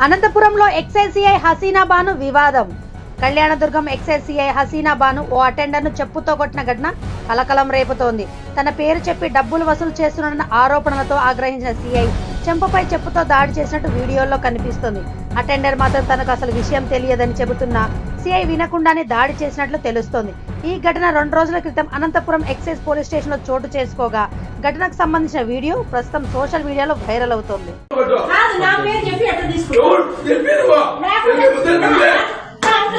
అనంతపురంలో excise CI Hasina Banu వివాదం. Kalyandurg excise CI Hasina Banu ఓ అటెండర్ను చెప్పుతో కొట్టిన ఘటన కలకలం రేపుతోంది. తన పేరు చెప్పి డబ్బులు వసూలు చేస్తున్న ఆరోపణలతో ఆగ్రహించిన సిఐ చెంపపై చెప్పుతో దాడి చేసినట్టు వీడియోలో కనిపిస్తోంది. అటెండర్ మాత్రం తనకు అసలు విషయం తెలియదని చెబుతున్నా సిఐ వినకుండానే దాడి చేసినట్లు తెలుస్తోంది. ఈ ఘటన 2 రోజుల క్రితం అనంతపురం ఎక్సైజ్ పోలీస్ స్టేషన్ లో చోటు చేసుకోగా ఘటనకు సంబంధించిన వీడియో ప్రస్తుతం సోషల్ మీడియాలో వైరల్ అవుతోంది. చెప్పు నా పేరు చెప్పి ఎట్లా తీసుకున్నావు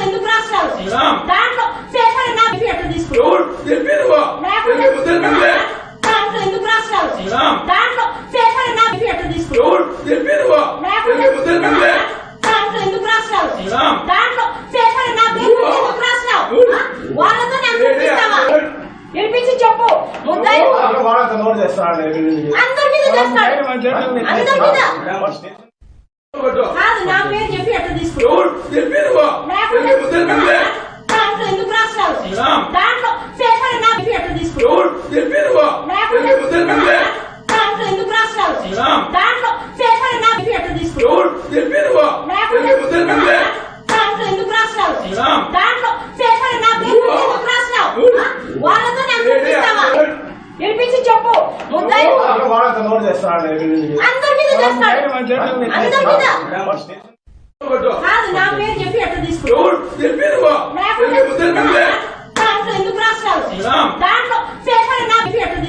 ఎందుకు రాస్తావు దాంట్లో పేపర్ నా చెప్పి ఎట్లా తీసుకున్నావు ఎందుకు రాస్తావు దాంట్లో పేపర్ నా చెప్పి ఎట్లా తీసుకున్నావు ఎందుకు రాస్తావు దాంట్లో పేపర్ నా ఎందుకు రాస్తావు వాళ్ళతో వినిపించి చెప్పు అందరి మీద చేస్తాడు నా పేరు చెప్పి ఎట్లా తీసుకున్నావు ఎందుకు రాస్తావు దాంట్లో పేపర్ నా చెప్పి ఎట్లా